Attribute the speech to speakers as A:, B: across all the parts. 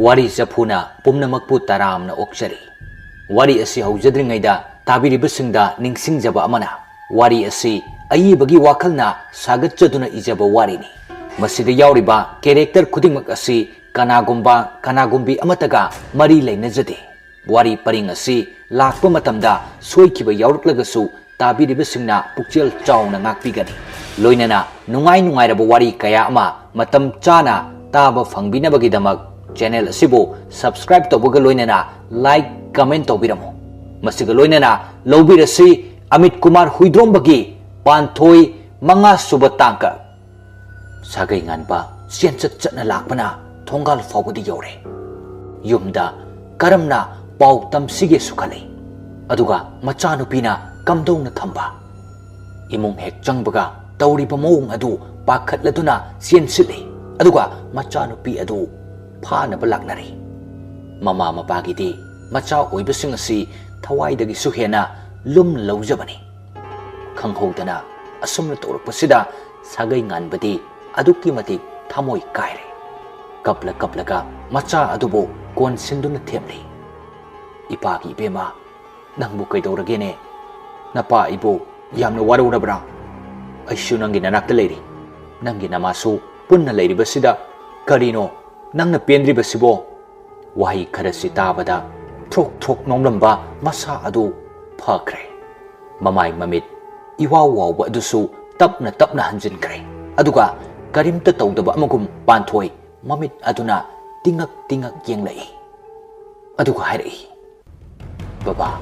A: Wari Chafuna Pumnamakpu Taramna Okshari Wari asi Haujadringaida Tabiribasingda Ningsingjaba Amana Wari asi Ayibagi Wakalna Sagatjaduna Ijaba Warini Masida Yauriba Character Kudingmak asi Kanagumba Kanagumbi Amataga Mari Lainajade Wari Paring asi Lakpa Matamda Soikiba Yauraklagasu Tabiribasingna Pukchel Chawna Ngakpigani Loinana Nungai Nungairaba Wari Kaya Ama Matam Chana Taba Fangbinabagidamak channel asibu subscribe tobaga loinana like comment tobiramo masiga loinana lobirasi Amit Kumar Huidrombagi Panthoi Manga Subatangka Sagai nganba sianchat chatna lakpana thongal fawbadi yore yumda karamna pau tamsige sukhale aduga machanupina kamdongna thamba imung hek changbaga tawriba mawung adu pakhatladuna siansili aduga machanupi adu Pana Balaknari Mama Mapagiti Macha Oibasingasi Tawaidagi Suhena Lum Lojabani Kanghodana Asumna Torpasida Sagai Nganbadi Aduki Mati Tamoi Kairi Kaplaka Macha Adubo Kon Sinduna Temli Ipagi Bema Nangbu Kaidoragene Napa Ibo Yamna Warurabra Aishunangi Nanakta Lady Nangi Namasu Punna Lady Basida Karino Nangna pendri basibo wahi kharasi tabada thok nomlamba masa adu phakre mamai mamit iwaw waw adusu tapna hanjinkre aduga karimta tawdaba amagum panthoi mamit aduna tingak yenglai aduga hairi baba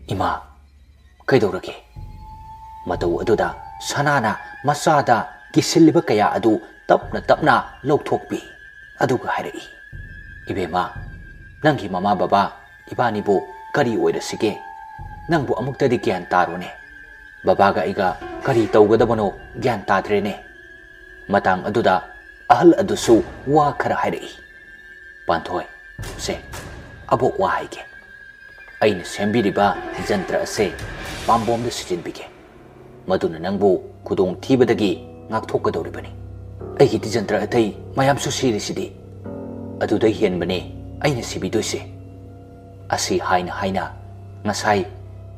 A: ima kaidorage matau aduda sanana masada kisilliba kaya adu tapna lawthokpi aduga hairi ibema nangi mama baba ibani bo kari oirasige nangbu amuktadi gyan tarone babaga iga kari tawgadabano gyan tadrene matang aduda ahal adusu wa khara hairi panthoi se abo wa haige aina sembiriba jantra ase pambom de sijinbige maduna nangbu kudong thibadagi ngakthokadoribani Aiki di jantra atai mayam su siri sidi aduda hian bane aina sibidoise asi haina ngasai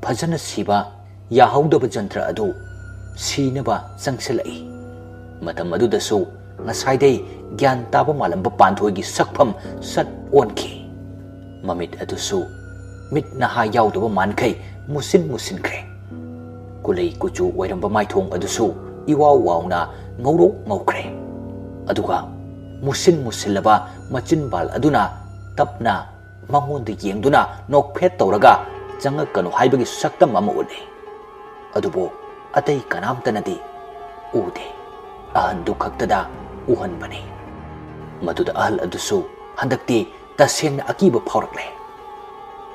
A: phajana siba yahaudaba jantra adu sinaba sangselai matam aduda su ngasai dei gyan taba malamba panthoi gi sakpham sat onki mamit adu su mit na ha yaudaba mankai musin kre kulei kuchu wairamba maithong adu su iwaw wawna ngokre aduga musilaba machin bal aduna tapna mangonda yengduna nokphet tawraga changakanu haibagi saktam ama ule adubo atai kanamtanadi ude ahandu khaktada uhan bane maduda ahal adusu handakti tasengna akiba phaurakle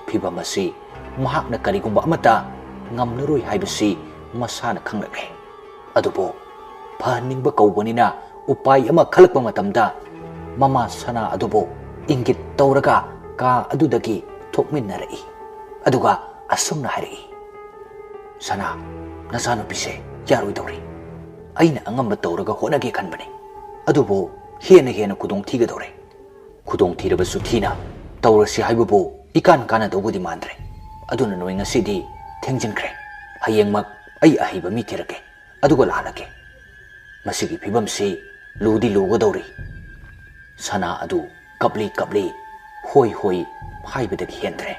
A: phibamasi mahakna karigumba amata ngamnaroi haibasi masana khanglakle adubo phaningba kaubanina upai ama khalakpa matamda mama sana adubo ingit tawraga ka adudagi thokminnarai aduga asumna hairi sana nasanu pise yaroi dawri aina angamba tawraga honage khanbane adubo hena kudong thiga dawre kudong thirabasu thina tawrasi haibubo ikan kana dawbudi mandre aduna noi ngasidi thengjinkre hayengmak ai ahiba mi thirake aduga lalake masigi phibamsi ludi lugadawri sana adu kapli hoi haibadagi hendre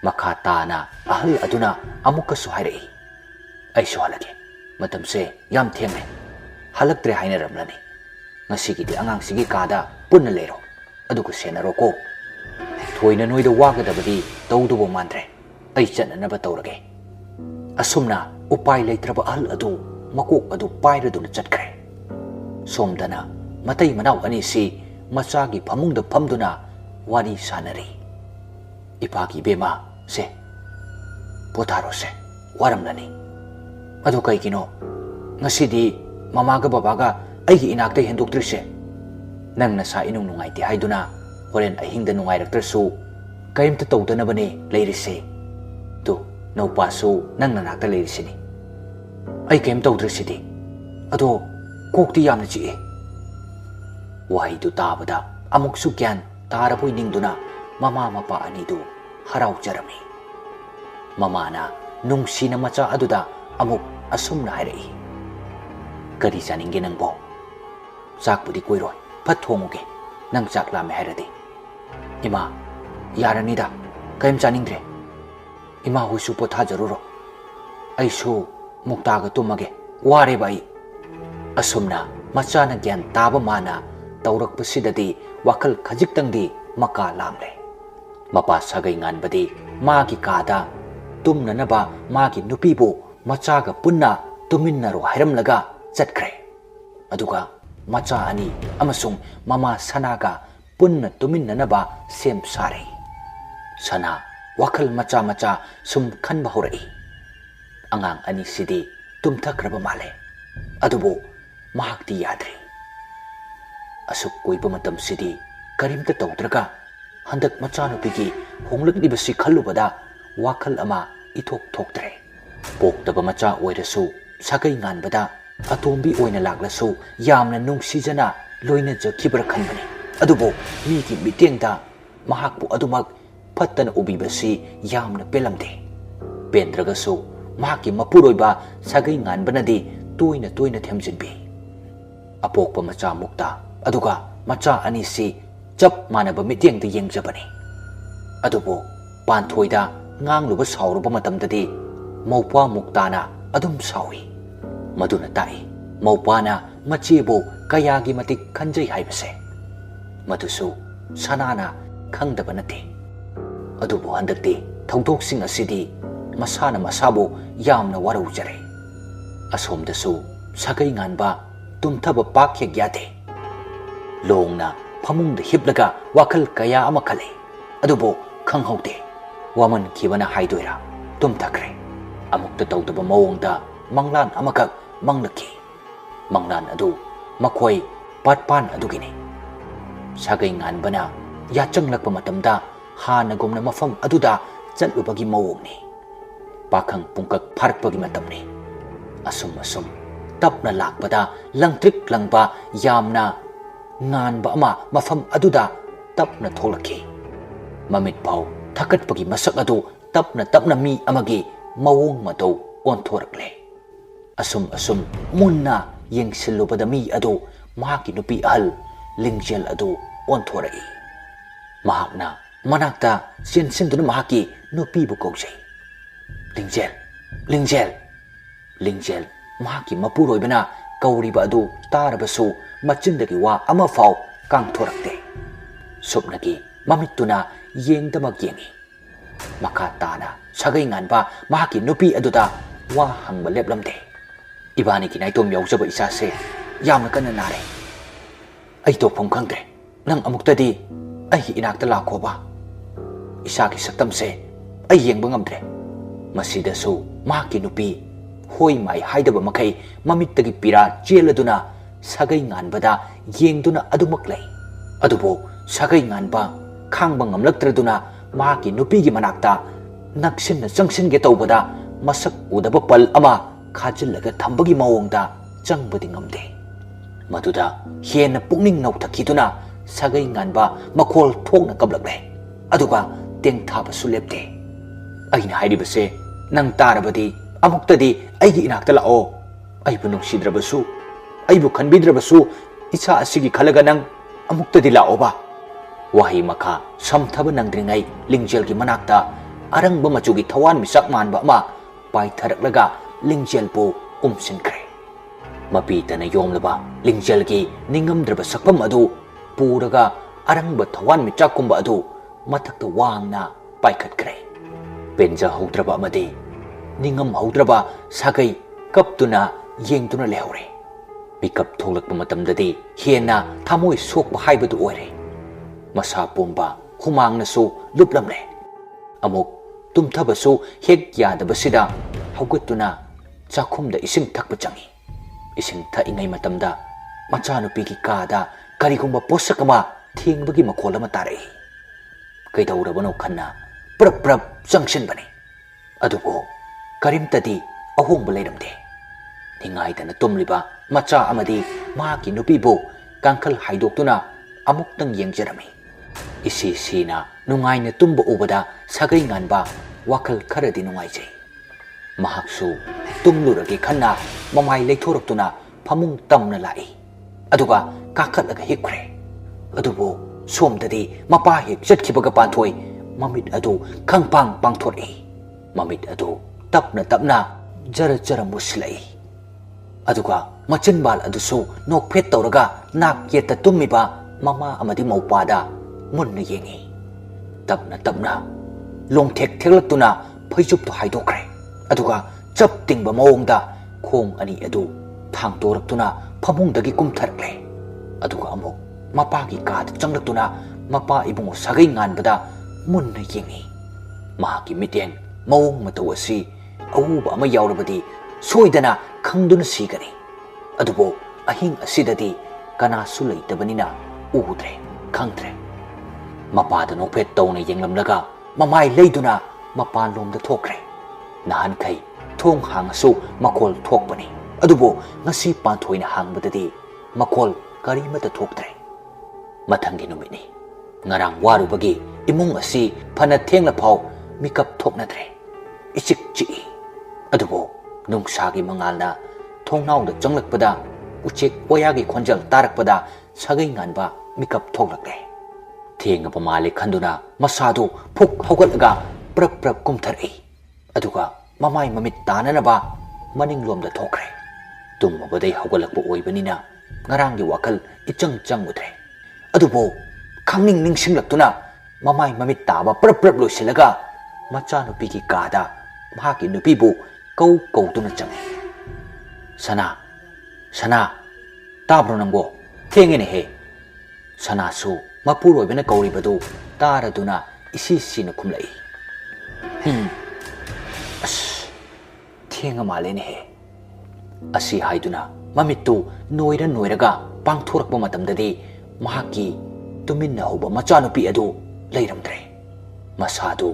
A: makha tana ahal aduna amukasu hairei aisu halage matamse yam thenge halaktre hainaramlani ngasigi di angang sigi kada punna lero aduku senaro ko thoina noida wagadabadi tawdubo mandre ai chananaba tawrage asumna upai leitraba ahal adu makok adu pairaduna chatkre somdana matai manau ani si machagi phamungda phamduna wari sanari ipagi bema se potharo se waramlani adu kai kino ngasidi mamaga babaga aigi inakta hendoktrise nangna sa inung nungaiti haiduna horen ahingda nungairaktrasu kaimta tawdanabane leirise tu naupasu nangna nakta leirisini ai kaim tawdrisidi ado kokti yamna chi wahai du tabada amuk su gyan ꯇꯥꯔꯕꯣꯏ ꯅꯤꯡꯗꯨꯅ ꯃꯃꯥ ꯃꯄꯥ ꯑꯅꯤꯗꯨ ꯍꯔꯥꯎꯖꯔꯝꯃꯤ꯫ ꯃꯃꯥꯅ ꯅꯨꯡꯁꯤꯅ ꯃꯆꯥ ꯑꯗꯨꯗ ꯑꯃꯨꯛ ꯑꯁꯨꯝꯅ ꯍꯥꯏꯔꯛꯏ, "ꯀꯔꯤ ꯆꯥꯅꯤꯡꯒꯦ ꯅꯪꯕꯣ? ꯆꯥꯛꯄꯨꯗꯤ ꯀꯨꯏꯔꯣꯏ, ꯐꯠ ꯊꯣꯡꯉꯨꯒꯦ, ꯅꯪ ꯆꯥꯛ ꯂꯥꯝꯃꯦ ꯍꯥꯏꯔꯗꯤ." "ꯏꯃꯥ, ꯌꯥꯔꯅꯤꯗ, ꯀꯔꯤꯝ ꯆꯥꯅꯤꯡꯗ꯭ꯔꯦ. ꯏꯃꯥ ꯍꯣꯏꯁꯨ ꯄꯣꯊꯥꯖꯔꯨꯔꯣ. ꯑꯩꯁꯨ ꯃꯨꯛꯇꯥꯒ ꯇꯨꯝꯃꯒꯦ, ꯋꯥꯔꯦꯕ ꯑꯩ." ꯑꯁꯨꯝꯅ ꯃꯆꯥꯅ ꯒ꯭ꯌꯥꯟ ꯇꯥꯕ ꯃꯥꯅ ꯇꯧꯔꯛꯄꯁꯤꯗꯗꯤ ꯋꯥꯈꯜ ꯈꯖꯤꯛꯇꯪꯗꯤ ꯃꯀꯥ ꯂꯥꯝꯂꯦ꯫ ꯃꯄꯥ ꯁꯥꯒꯩ ꯉꯥꯟꯕꯗꯤ ꯃꯥꯒꯤ ꯀꯥꯗ ꯇꯨꯝꯅꯅꯕ ꯃꯥꯒꯤ ꯅꯨꯄꯤꯕꯨ ꯃꯆꯥꯒ ꯄꯨꯟꯅ ꯇꯨꯝꯃꯤꯟꯅꯔꯣ ꯍꯥꯏꯔꯝꯂꯒ ꯆꯠꯈ꯭ꯔꯦ꯫ ꯑꯗꯨꯒ ꯃꯆꯥ ꯑꯅꯤ ꯑꯃꯁꯨꯡ ꯃꯃꯥ ꯁꯅꯥꯒ ꯄꯨꯟꯅ ꯇꯨꯝꯃꯤꯟꯅꯅꯕ ꯁꯦꯝ ꯁꯥꯔꯦ꯫ ꯁꯅꯥ ꯋꯥꯈꯜ ꯃꯆꯥ ꯃꯆꯥ ꯁꯨꯝ ꯈꯟꯕ ꯍꯧꯔꯛꯏ꯫ ꯑꯉꯥꯡ ꯑꯅꯤꯁꯤꯗꯤ ꯇꯨꯝꯊꯈ꯭ꯔꯕ ꯃꯥꯜꯂꯦ, ꯑꯗꯨꯕꯨ ꯃꯍꯥꯛꯇꯤ ꯌꯥꯗ꯭ꯔꯤ꯫ ꯑꯁꯨꯛ ꯀꯨꯏꯕ ꯃꯇꯝꯁꯤꯗꯤ ꯀꯔꯤꯝꯇ ꯇꯧꯗ꯭ꯔꯒ ꯍꯟꯗꯛ ꯃꯆꯥꯅꯨꯄꯤꯒꯤ ꯍꯣꯡꯂꯛꯂꯤꯕꯁꯤ ꯈꯜꯂꯨꯕꯗ ꯋꯥꯈꯜ ꯑꯃ ꯏꯊꯣꯛ ꯊꯣꯛꯇ꯭ꯔꯦ꯫ ꯄꯣꯛꯇꯕ ꯃꯆꯥ ꯑꯣꯏꯔꯁꯨ ꯁꯥꯒꯩ ꯉꯥꯟꯕꯗ ꯑꯇꯣꯝꯕꯤ ꯑꯣꯏꯅ ꯂꯥꯛꯂꯁꯨ ꯌꯥꯝꯅ ꯅꯨꯡꯁꯤꯖꯅ ꯂꯣꯏꯅꯖꯈꯤꯕ꯭ꯔꯥ ꯈꯟꯕꯅꯤ꯫ ꯑꯗꯨꯕꯨ ꯃꯤꯒꯤ ꯃꯤꯠꯌꯦꯡꯗ ꯃꯍꯥꯛꯄꯨ ꯑꯗꯨꯃꯛ ꯐꯠꯇꯅ ꯎꯕꯤꯕꯁꯤ ꯌꯥꯝꯅ ꯄꯦꯜꯂꯝꯗꯦ꯫ ꯄꯦꯟꯗ꯭ꯔꯒꯁꯨ ꯃꯍꯥꯛꯀꯤ ꯃꯄꯨꯔꯣꯏꯕ ꯁꯥꯒꯩ ꯉꯥꯟꯕꯅꯗꯤ ꯇꯣꯏꯅ ꯇꯣꯏꯅ ꯊꯦꯝꯖꯤꯟꯕꯤ꯫ ꯑꯄꯣꯛꯄ ꯃꯆꯥ ꯃꯨꯛꯇ ꯑꯗꯨꯒ ꯃꯆꯥ ꯑꯅꯤꯁꯤ ꯆꯞ ꯃꯥꯟꯅꯕ ꯃꯤꯠꯌꯦꯡꯗ ꯌꯦꯡꯖꯕꯅꯤ꯫ ꯑꯗꯨꯕꯨ ꯄꯥꯟꯊꯣꯏꯗ ꯉꯥꯡꯂꯨꯕ ꯁꯥꯎꯔꯨꯕ ꯃꯇꯝꯗꯗꯤ ꯃꯧꯄ꯭ꯋꯥ ꯃꯨꯛꯇꯥꯅ ꯑꯗꯨꯝ ꯁꯥꯎꯏ꯫ ꯃꯗꯨꯅ ꯇꯥꯛꯏ ꯃꯧꯄ꯭ꯋꯥꯅ ꯃꯆꯦꯕꯨ ꯀꯌꯥꯒꯤ ꯃꯇꯤꯛ ꯈꯟꯖꯩ ꯍꯥꯏꯕꯁꯦ꯫ ꯃꯗꯨꯁꯨ ꯁꯅꯥꯅ ꯈꯪꯗꯕ ꯅꯠꯇꯦ꯫ ꯑꯗꯨꯕꯨ ꯍꯟꯗꯛꯇꯤ ꯊꯧꯗꯣꯛꯁꯤꯡ ꯑꯁꯤꯗꯤ ꯃꯁꯥꯅ ꯃꯁꯥꯕꯨ ꯌꯥꯝꯅ ꯋꯥꯔꯧꯖꯔꯦ꯫ ꯑꯁꯣꯝꯗꯁꯨ ꯁꯥꯒꯩ ꯉꯥꯟꯕ ꯇꯨꯝꯊꯕ ꯄꯥꯛ ꯍꯦꯛ ꯌꯥꯗꯦ꯫ ꯂꯣꯡꯅ ꯐꯃꯨꯡꯗ ꯍꯤꯞꯂꯒ ꯋꯥꯈꯜ ꯀꯌꯥ ꯑꯃ ꯈꯜꯂꯤ꯫ ꯑꯗꯨꯕꯨ ꯈꯪꯍꯧꯗꯦ, ꯋꯥꯃꯟꯈꯤꯕꯅ ꯍꯥꯏꯗꯣꯏꯔꯥ ꯇꯨꯝꯊꯈ꯭ꯔꯦ꯫ ꯑꯃꯨꯛꯇ ꯇꯧꯗꯕ ꯃꯑꯣꯡꯗ ꯃꯪꯂꯥꯟ ꯑꯃꯈꯛ ꯃꯪꯂꯛꯈꯤ꯫ ꯃꯪꯂꯥꯟ ꯑꯗꯨ ꯃꯈꯣꯏ ꯄꯥꯠꯄꯥꯟ ꯑꯗꯨꯒꯤꯅꯤ꯫ ꯁꯥꯒꯩ ꯉꯥꯟꯕꯅ ꯌꯥꯆꯪꯂꯛꯄ ꯃꯇꯝꯗ ꯍꯥꯟꯅꯒꯨꯝꯅ ꯃꯐꯝ ꯑꯗꯨꯗ ꯆꯠꯂꯨꯕꯒꯤ ꯃꯑꯣꯡꯅꯤ꯫ ꯄꯥꯈꯪ ꯄꯨꯡꯀꯛ ꯐꯥꯔꯛꯄꯒꯤ ꯃꯇꯝꯅꯤ꯫ ꯑꯁꯨꯝ ꯑꯁꯨꯝ ꯇꯞꯅ ꯂꯥꯛꯄꯗ ꯂꯪꯇ꯭ꯔꯤꯛ ꯂꯪꯕ ꯌꯥꯝꯅ ꯉꯥꯟꯕ ꯑꯃ ꯃꯐꯝ ꯑꯗꯨꯗ ꯇꯞꯅ ꯊꯣꯛꯂꯛꯈꯤ꯫ ꯃꯃꯤꯠ ꯐꯥꯎ ꯊꯛꯀꯠꯄꯒꯤ ꯃꯁꯛ ꯑꯗꯨ ꯇꯞꯅ ꯇꯞꯅ ꯃꯤ ꯑꯃꯒꯤ ꯃꯑꯣꯡ ꯃꯇꯧ ꯑꯣꯟꯊꯣꯔꯛꯂꯦ꯫ ꯑꯁꯨꯝ ꯑꯁꯨꯝ ꯃꯨꯟꯅ ꯌꯦꯡꯁꯤꯜꯂꯨꯕꯗ ꯃꯤ ꯑꯗꯨ ꯃꯍꯥꯛꯀꯤ ꯅꯨꯄꯤ ꯑꯍꯜ ꯂꯤꯡꯖꯦꯜ ꯑꯗꯨ ꯑꯣꯟꯊꯣꯔꯛꯏ꯫ ꯃꯍꯥꯛꯅ ꯃꯅꯥꯛꯇ ꯆꯦꯟꯁꯤꯟꯗꯨꯅ ꯃꯍꯥꯛꯀꯤ ꯅꯨꯄꯤꯕꯨ ꯀꯧꯖꯩ꯫ "ꯂꯤꯡꯖꯦꯜ, ꯂꯤꯡꯖꯦꯜ!" ꯂꯤꯡꯖꯦꯜ ꯃꯍꯥꯛꯀꯤ ꯃꯄꯨꯔꯣꯏꯕꯅ ꯀꯧꯔꯤꯕ ꯑꯗꯨ ꯇꯥꯔꯕꯁꯨ ꯃꯆꯤꯟꯗꯒꯤ ꯋꯥ ꯑꯃꯐꯥꯎ ꯀꯥꯡꯊꯣꯔꯛꯇꯦ꯫ ꯁꯨꯞꯅꯒꯤ ꯃꯃꯤꯠꯇꯨꯅ ꯌꯦꯡꯗꯃꯛ ꯌꯦꯡꯏ꯫ ꯃꯈꯥ ꯇꯥꯅ ꯁꯥꯒꯩ ꯉꯥꯟꯕ ꯃꯍꯥꯛꯀꯤ ꯅꯨꯄꯤ ꯑꯗꯨꯗ ꯋꯥ ꯍꯪꯕ ꯂꯦꯞꯂꯝꯗꯦ꯫ "ꯏꯕꯥꯅꯤꯒꯤ ꯅꯥꯏꯇꯣꯝ ꯌꯥꯎꯖꯕ ꯏꯆꯥꯁꯦ ꯌꯥꯝꯅ ꯀꯟꯅ ꯅꯥꯔꯦ. ꯑꯩ ꯇꯧꯐꯝ ꯈꯪꯗ꯭ꯔꯦ. ꯅꯪ ꯑꯃꯨꯛꯇꯗꯤ ꯑꯩꯒꯤ ꯏꯅꯥꯛꯇ ꯂꯥꯛꯈꯣꯕ. ꯏꯁꯥꯒꯤ ꯁꯛꯇꯝꯁꯦ ꯑꯩ ꯌꯦꯡꯕ ꯉꯝꯗ꯭ꯔꯦ." ꯃꯁꯤꯗꯁꯨ ꯃꯍꯥꯛꯀꯤ ꯅꯨꯄꯤ ꯍꯣꯏ ꯃꯥꯏ ꯍꯥꯏꯗꯕ ꯃꯈꯩ ꯃꯃꯤꯠꯇꯒꯤ ꯄꯤꯔꯥ ꯆꯦꯜꯂꯗꯨꯅ ꯁꯥꯒꯩ ꯉꯥꯟꯕꯗ ꯌꯦꯡꯗꯨꯅ ꯑꯗꯨꯃꯛ ꯂꯩ꯫ ꯑꯗꯨꯕꯨ ꯁꯥꯒꯩ ꯉꯥꯟꯕ ꯈꯥꯡꯕ ꯉꯝꯂꯛꯇ꯭ꯔꯗꯨꯅ ꯃꯍꯥꯛꯀꯤ ꯅꯨꯄꯤꯒꯤ ꯃꯅꯥꯛꯇ ꯅꯛꯁꯤꯟꯅ ꯆꯪꯁꯤꯟꯒꯦ ꯇꯧꯕꯗ ꯃꯁꯛ ꯎꯗꯕ ꯄꯜ ꯑꯃ ꯈꯥꯖꯤꯜꯂꯒ ꯊꯝꯕꯒꯤ ꯃꯑꯣꯡꯗ ꯆꯪꯕꯗꯤ ꯉꯝꯗꯦ꯫ ꯃꯗꯨꯗ ꯍꯦꯟꯅ ꯄꯨꯛꯅꯤꯡ ꯅꯧꯊꯈꯤꯗꯨꯅ ꯁꯥꯒꯩ ꯉꯥꯟꯕ ꯃꯈꯣꯜ ꯊꯣꯛꯅ ꯀꯞꯂꯛꯂꯦ꯫ ꯑꯗꯨꯒ ꯇꯦꯡꯊꯥꯕꯁꯨ ꯂꯦꯞꯇꯦ꯫ "ꯑꯩꯅ ꯍꯥꯏꯔꯤꯕꯁꯦ ꯅꯪ ꯇꯥꯔꯕꯗꯤ ꯑꯃꯨꯛꯇꯗꯤ ꯑꯩꯒꯤ ꯏꯅꯥꯛꯇ ꯂꯥꯛꯑꯣ. ꯑꯩꯕꯨ ꯅꯨꯡꯁꯤꯗ꯭ꯔꯕꯁꯨ, ꯑꯩꯕꯨ ꯈꯟꯕꯤꯗ꯭ꯔꯕꯁꯨ ꯏꯆꯥ ꯑꯁꯤꯒꯤ ꯈꯜꯂꯒ ꯅꯪ ꯑꯃꯨꯛꯇꯗꯤ ꯂꯥꯛꯑꯣꯕ." ꯋꯥꯍꯩ ꯃꯈꯥ ꯁꯝꯊꯕ ꯅꯪꯗ꯭ꯔꯤꯉꯩ ꯂꯤꯡꯖꯦꯜꯒꯤ ꯃꯅꯥꯛꯇ ꯑꯔꯪꯕ ꯃꯆꯨꯒꯤ ꯊꯋꯥꯟꯃꯤꯆꯥꯛ ꯃꯥꯟꯕ ꯑꯃ ꯄꯥꯏꯊꯔꯛꯂꯒ ꯂꯤꯡꯖꯦꯜꯕꯨ ꯎꯝꯁꯤꯟꯈ꯭ꯔꯦ꯫ ꯃꯄꯤꯇꯅ ꯌꯣꯝꯂꯕ ꯂꯤꯡꯖꯦꯜꯒꯤ ꯅꯤꯡꯉꯝꯗ꯭ꯔꯕ ꯁꯛꯐꯝ ꯑꯗꯨ ꯄꯨꯔꯒ ꯑꯔꯪꯕ ꯊꯋꯥꯟꯃꯤꯆꯥꯛꯀꯨꯝꯕ ꯑꯗꯨ ꯃꯊꯛꯇ ꯋꯥꯡꯅ ꯄꯥꯏꯈꯠꯈ꯭ꯔꯦ꯫ ꯄꯦꯟꯖꯍꯧꯗ꯭ꯔꯕ ꯑꯃꯗꯤ ꯅꯤꯡꯉꯝꯍꯧꯗ꯭ꯔꯕ ꯁꯥꯒꯩ ꯀꯞꯇꯨꯅ ꯌꯦꯡꯗꯨꯅ ꯂꯩꯍꯧꯔꯦ꯫ ꯃꯤꯀꯞ ꯊꯣꯛꯂꯛꯄ ꯃꯇꯝꯗꯗꯤ ꯍꯦꯟꯅ ꯊꯃꯣꯏ ꯁꯣꯛꯄ ꯍꯥꯏꯕꯗꯨ ꯑꯣꯏꯔꯦ꯫ ꯃꯁꯥ ꯄꯨꯝꯕ ꯍꯨꯃꯥꯡꯅꯁꯨ ꯂꯨꯞꯂꯝꯂꯦ꯫ ꯑꯃꯨꯛ ꯇꯨꯝꯊꯕꯁꯨ ꯍꯦꯛ ꯌꯥꯗꯕꯁꯤꯗ ꯍꯧꯒꯠꯇꯨꯅ ꯆꯥꯛꯈꯨꯝꯗ ꯏꯁꯤꯡ ꯊꯛꯄ ꯆꯪꯏ꯫ ꯏꯁꯤꯡ ꯊꯛꯏꯉꯩ ꯃꯇꯝꯗ ꯃꯆꯥꯅꯨꯄꯤꯒꯤ ꯀꯥꯗ ꯀꯔꯤꯒꯨꯝꯕ ꯄꯣꯠꯁꯛ ꯑꯃ ꯊꯦꯡꯕꯒꯤ ꯃꯈꯣꯜ ꯑꯃ ꯇꯥꯔꯛꯏ꯫ ꯀꯩꯗꯧꯔꯕꯅꯣ ꯈꯟꯅ ꯄ꯭ꯔꯞ ꯄ꯭ꯔꯞ ꯆꯪꯁꯤꯟꯕꯅꯤ꯫ ꯑꯗꯨꯕꯨ ꯀꯔꯤꯝꯇꯗꯤ ꯑꯍꯣꯡꯕ ꯂꯩꯔꯝꯗꯦ꯫ ꯅꯤꯡꯉꯥꯏꯗꯅ ꯇꯨꯝꯂꯤꯕ ꯃꯆꯥ ꯑꯃꯗꯤ ꯃꯍꯥꯛꯀꯤ ꯅꯨꯄꯤꯕꯨ ꯀꯥꯡꯈꯜ ꯍꯥꯏꯗꯣꯛꯇꯨꯅ ꯑꯃꯨꯛꯇꯪ ꯌꯦꯡꯖꯔꯝꯃꯤ꯫ isi sina nungai na tumba ubada sagai nganba wakal kharadi nungai jai mahaksu tumluragi khanna mamai leithoraptuna phamung tamna lai aduga kakhatlaga hikre adubo somdadi mapa hek chatkibaga panthoi mamit adu khangpang pangthori mamit adu tapna tapna jara jara muslai aduga machin bal adusu nokphet tawraga nak yeta tummiba mama amadi maupada munna yengi tapna tapna longthek theklaktuna phaijup to haidokre aduga chap tingba maongda khong ani adu thangtoraktuna phamungdagi kumtharkle aduga amuk mapa gi kad changlaktuna mapa ibungo sagai nganbada munna yengi ma gi miteng maong matawasi awuba ama yaurabadi soidana khangduna sigani adubo ahing asidadi kana su leitabanina udre khangtre mapa da nopet tawna yenglamlaga mamai leiduna mapan lomda thokre nahan kai thong hangasu makol thokbani adubo ngasi panthoina hangbadadi makol karimata thoktre mathangi numini ngarang warubagi imung asi phana thengla phau mikap thoknatre ichik chi adubo nungsagi mangalna thongnawda changlakpada uchek oyagi khonjal tarakpada sagai nganba mikap thoklakle thenga pamale khanduna masadu phuk haugatlaga prap prap kumthari aduga mamai mamit tananaba maninglomda thokre tummabadai haugalakpa oibanina ngaranggi wakal ichang changudre adubo khangning ningsinglaktuna mamai mamit taba prap prap loisilaga machanupigi kada mahaki nupibu kau kauduna changi sana sana tabro nangbo thengene he sana su mapuroi bena kauri badu taraduna isi sina khumlai as thenga malene he asi haiduna mamitu noira noiraga pangthorakpa matamdadi mahaki tuminna hoba machanupi adu leiramdre masadu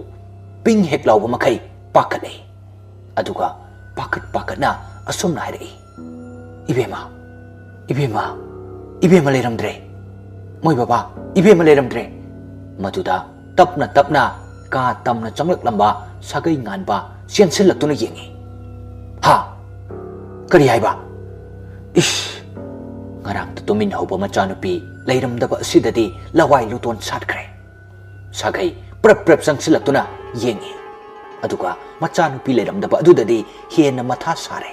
A: ping hek lawba makai pakadai aduga pakat pakatna asumna harai ibema ibema ibema leiramdre moi baba ibema leiramdre maduda tapna tapna ka tamna changlak lamba sagai nganba siansillaktuna yengi ha kari haiba ish ngarang tumin hoba machanupi leiramdaba sidadi lawai luton satkre sagai prap prap sangsillaktuna yengi aduga machanupi leiramdaba adudadi hena matha sare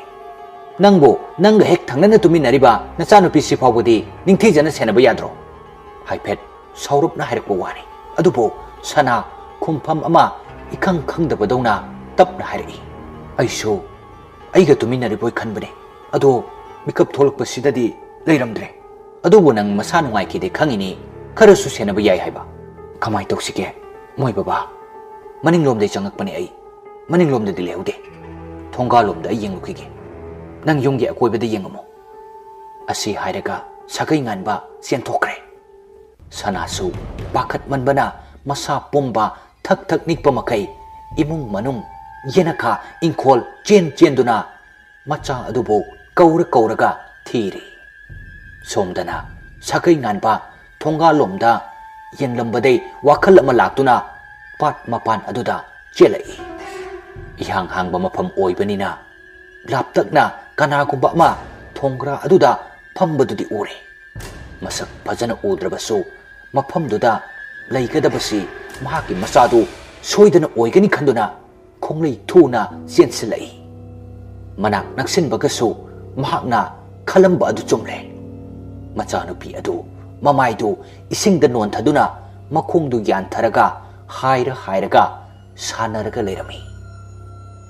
A: nangbo nanga hek thangnana tuminariba nachanupi sifawbudi ningthijana senaba yadro haipet saurupna hairakpa wani adubo sana khumpham ama ikhang khangdabadawna tapna hairai aisu aiga tuminariboi khanbane ado mikap tholakpa sidadi leiramdre adubo nang masa nungaikide khangini kharasu senaba yai haiba kamai toksike moi baba maninglomdai changakpani ai maninglomdadi lehaude thongalomda ai yenglukige nang yungge akoibada yengamo asi hairaga sagai nganba sianthokre sanasu pakat manbana masa pomba thak thak nikpa makai imung manung yenaka ingkhol chen chenduna macha adubo kaura kauraga thiri somdana sagai nganba thongalomda yenlambadai wakhal ama laktuna pat mapan aduda chelai ihang hangba mafam oibanina laptakna kanagumba ma thongra aduda phambadudi ure masak phajana udrabasu mafamduda leigadabasi mahaki masadu soidana oigani khanduna khonglei thuna sensilai manak naksinbagasu mahakna khalamba adu chumle machanupi adu mamaidu isingda nonthaduna makhongdu yantharaga hairaga sanaraga leirami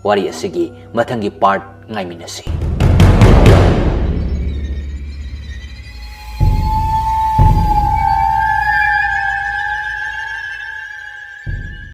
A: wari asigi mathangi part ngaiminasi